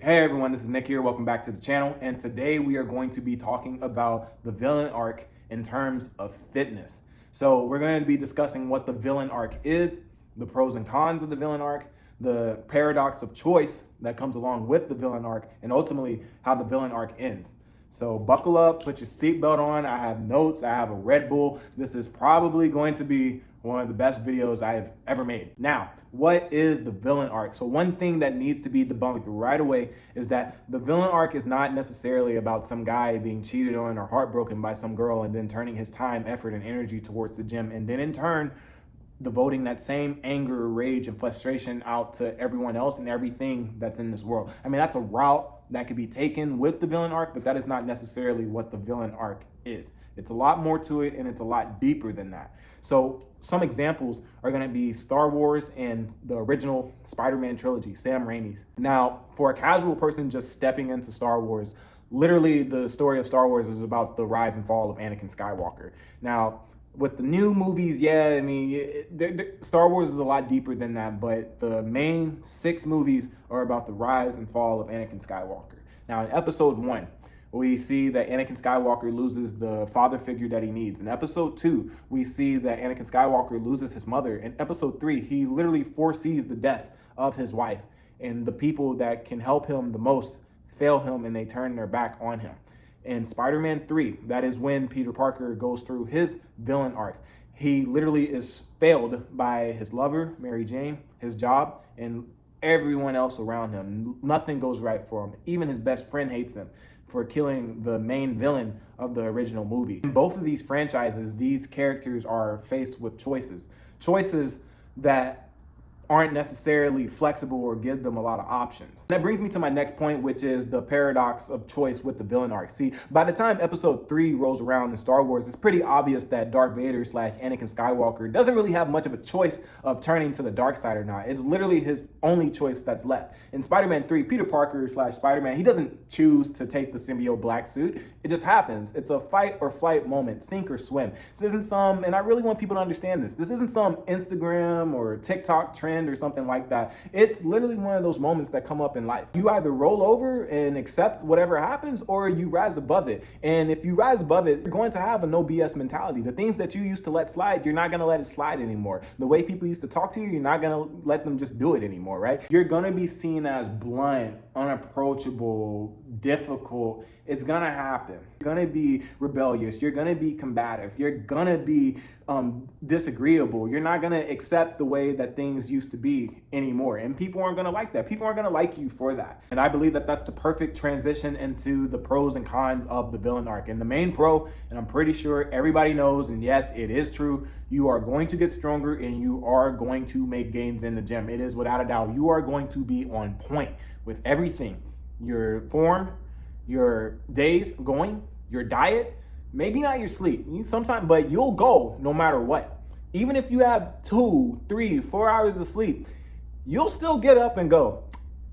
Hey everyone, this is Nick here. Welcome back to the channel. And today we are going to be talking about the villain arc in terms of fitness. So we're going to be discussing what the villain arc is, the pros and cons of the villain arc, the paradox of choice that comes along with the villain arc, and ultimately how the villain arc ends. So buckle up, put your seatbelt on. I have notes, I have a Red Bull. This is probably going to be one of the best videos I've ever made. Now, what is the villain arc? So one thing that needs to be debunked right away is that the villain arc is not necessarily about some guy being cheated on or heartbroken by some girl and then turning his time, effort, and energy towards the gym, and then in turn, devoting that same anger, rage, and frustration out to everyone else and everything that's in this world. I mean, that's a route that could be taken with the villain arc, but that is not necessarily what the villain arc is. It's a lot more to it, and it's a lot deeper than that. So some examples are gonna be Star Wars and the original Spider-Man trilogy, Sam Raimi's. Now, for a casual person just stepping into Star Wars, literally the story of Star Wars is about the rise and fall of Anakin Skywalker. Now, with the new movies, yeah, I mean, Star Wars is a lot deeper than that, but the main 6 movies are about the rise and fall of Anakin Skywalker. Now, in episode 1, we see that Anakin Skywalker loses the father figure that he needs. In episode 2, we see that Anakin Skywalker loses his mother. In episode 3, he literally foresees the death of his wife, and the people that can help him the most fail him and they turn their back on him. In Spider-Man 3, that is when Peter Parker goes through his villain arc. He literally is failed by his lover, Mary Jane, his job, and everyone else around him. Nothing goes right for him. Even his best friend hates him for killing the main villain of the original movie. In both of these franchises, these characters are faced with choices. Choices that aren't necessarily flexible or give them a lot of options. That brings me to my next point, which is the paradox of choice with the villain arc. See, by the time episode 3 rolls around in Star Wars, it's pretty obvious that Darth Vader / Anakin Skywalker doesn't really have much of a choice of turning to the dark side or not. It's literally his only choice that's left. In Spider-Man 3, Peter Parker / Spider-Man, he doesn't choose to take the symbiote black suit. It just happens. It's a fight or flight moment, sink or swim. This isn't some, and I really want people to understand this isn't some Instagram or TikTok trend or something like that. It's literally one of those moments that come up in life. You either roll over and accept whatever happens, or you rise above it. And if you rise above it, you're going to have a no BS mentality. The things that you used to let slide, you're not gonna let it slide anymore. The way people used to talk to you, you're not gonna let them just do it anymore, right? You're gonna be seen as blunt, unapproachable, difficult. It's gonna happen. You're gonna be rebellious. You're gonna be combative. You're gonna be disagreeable. You're not gonna accept the way that things used to be anymore. And people aren't gonna like that. People aren't gonna like you for that. And I believe that that's the perfect transition into the pros and cons of the villain arc. And the main pro, and I'm pretty sure everybody knows, and yes, it is true, you are going to get stronger and you are going to make gains in the gym. It is without a doubt. You are going to be on point with everything. Your form, your days going, your diet, maybe not your sleep. Sometimes, but you'll go no matter what. Even if you have 2, 3, 4 hours of sleep, you'll still get up and go.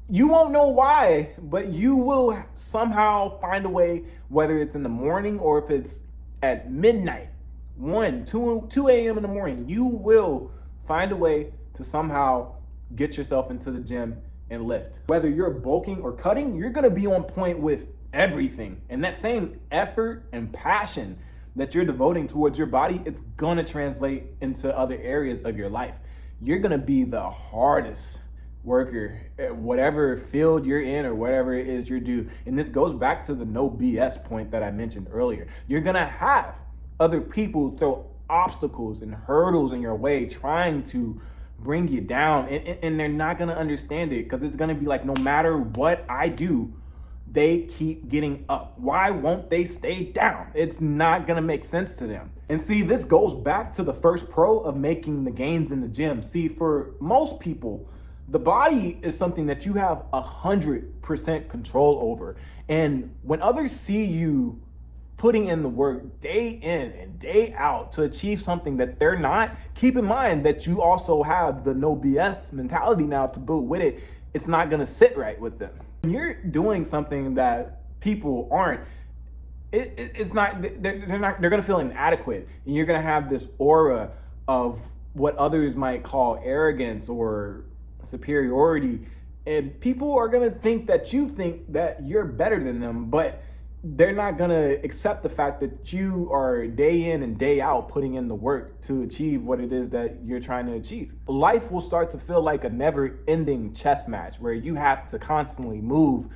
You won't know why, but you will somehow find a way, whether it's in the morning or if it's at midnight, 2 a.m. in the morning, you will find a way to somehow get yourself into the gym and lift. Whether you're bulking or cutting, you're gonna be on point with everything. And that same effort and passion that you're devoting towards your body, it's gonna translate into other areas of your life. You're gonna be the hardest worker at whatever field you're in or whatever it is you do. And this goes back to the no BS point that I mentioned earlier. You're gonna have other people throw obstacles and hurdles in your way trying to bring you down, and they're not gonna understand it, because it's gonna be like, no matter what I do, they keep getting up. Why won't they stay down? It's not gonna make sense to them. And see, this goes back to the first pro of making the gains in the gym. See, for most people, the body is something that you have 100% control over. And when others see you putting in the work day in and day out to achieve something that they're not, keep in mind that you also have the no BS mentality now to boot with it. It's not gonna sit right with them. When you're doing something that people aren't, it's not, they're gonna feel inadequate, and you're gonna have this aura of what others might call arrogance or superiority, And people are gonna think that you think that you're better than them, but they're not gonna accept the fact that you are day in and day out putting in the work to achieve what it is that you're trying to achieve. Life will start to feel like a never-ending chess match where you have to constantly move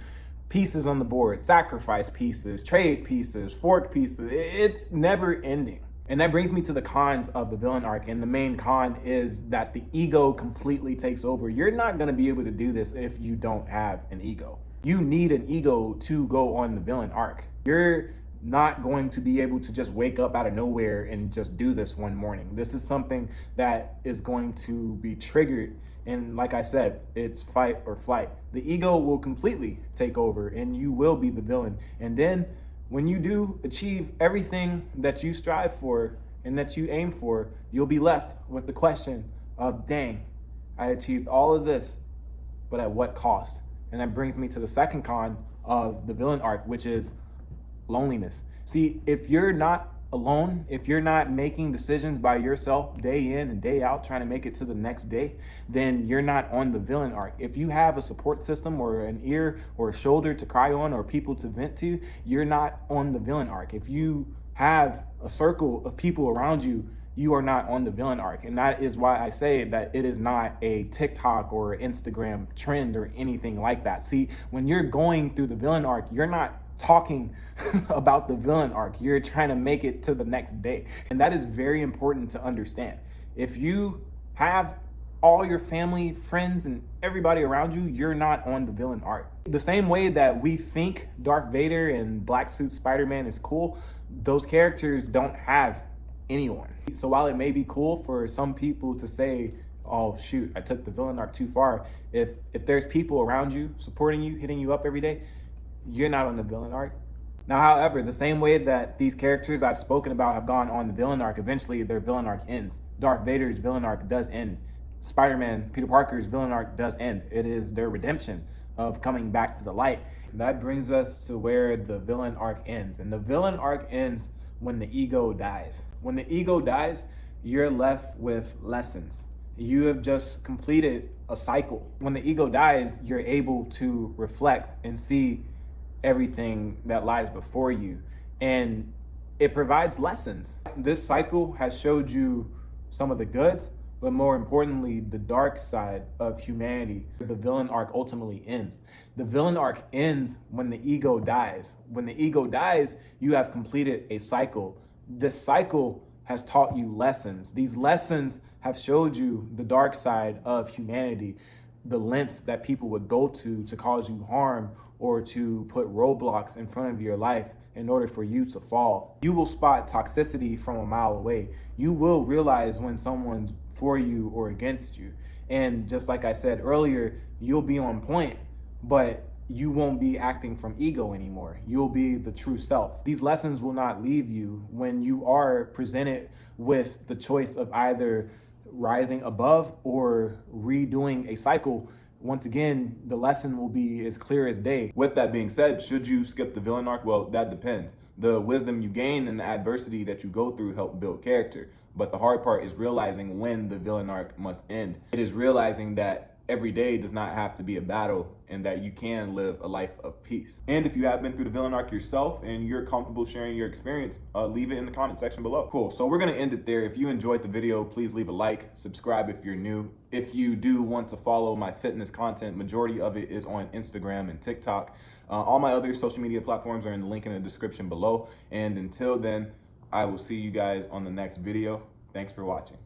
pieces on the board, sacrifice pieces, trade pieces, fork pieces. It's never ending. And that brings me to the cons of the villain arc. And the main con is that the ego completely takes over. You're not going to be able to do this if you don't have an ego. You need an ego to go on the villain arc. You're not going to be able to just wake up out of nowhere and just do this one morning. This is something that is going to be triggered. And like I said, it's fight or flight. The ego will completely take over and you will be the villain. And then when you do achieve everything that you strive for and that you aim for, you'll be left with the question of, dang, I achieved all of this, but at what cost? And that brings me to the second con of the villain arc, which is loneliness. See, if you're not alone, if you're not making decisions by yourself day in and day out, trying to make it to the next day, then you're not on the villain arc. If you have a support system or an ear or a shoulder to cry on or people to vent to, you're not on the villain arc. If you have a circle of people around you, you are not on the villain arc. And that is why I say that it is not a TikTok or Instagram trend or anything like that. See, when you're going through the villain arc, you're not talking about the villain arc. You're trying to make it to the next day. And that is very important to understand. If you have all your family, friends, and everybody around you, you're not on the villain arc. The same way that we think Darth Vader and Black Suit Spider-Man is cool, those characters don't have anyone. So while it may be cool for some people to say, oh shoot, I took the villain arc too far, if there's people around you supporting you, hitting you up every day, you're not on the villain arc. Now, however, the same way that these characters I've spoken about have gone on the villain arc, eventually their villain arc ends. Darth Vader's villain arc does end. Spider-Man, Peter Parker's villain arc does end. It is their redemption of coming back to the light. And that brings us to where the villain arc ends. And the villain arc ends when the ego dies. When the ego dies, you're left with lessons. You have just completed a cycle. When the ego dies, you're able to reflect and see everything that lies before you, and it provides lessons. This cycle has showed you some of the goods, but more importantly, the dark side of humanity. The villain arc ultimately ends. The villain arc ends when the ego dies. When the ego dies, you have completed a cycle. This cycle has taught you lessons. These lessons have showed you the dark side of humanity, the lengths that people would go to cause you harm or to put roadblocks in front of your life in order for you to fall. You will spot toxicity from a mile away. You will realize when someone's for you or against you. And just like I said earlier, you'll be on point, but you won't be acting from ego anymore. You'll be the true self. These lessons will not leave you when you are presented with the choice of either rising above or redoing a cycle. Once again, the lesson will be as clear as day. With that being said, should you skip the villain arc? Well, that depends. The wisdom you gain and the adversity that you go through help build character. But the hard part is realizing when the villain arc must end. It is realizing that every day does not have to be a battle and that you can live a life of peace. And if you have been through the villain arc yourself and you're comfortable sharing your experience, leave it in the comment section below. Cool, so we're gonna end it there. If you enjoyed the video, please leave a like, subscribe if you're new. If you do want to follow my fitness content, majority of it is on Instagram and TikTok. All my other social media platforms are in the link in the description below. And until then, I will see you guys on the next video. Thanks for watching.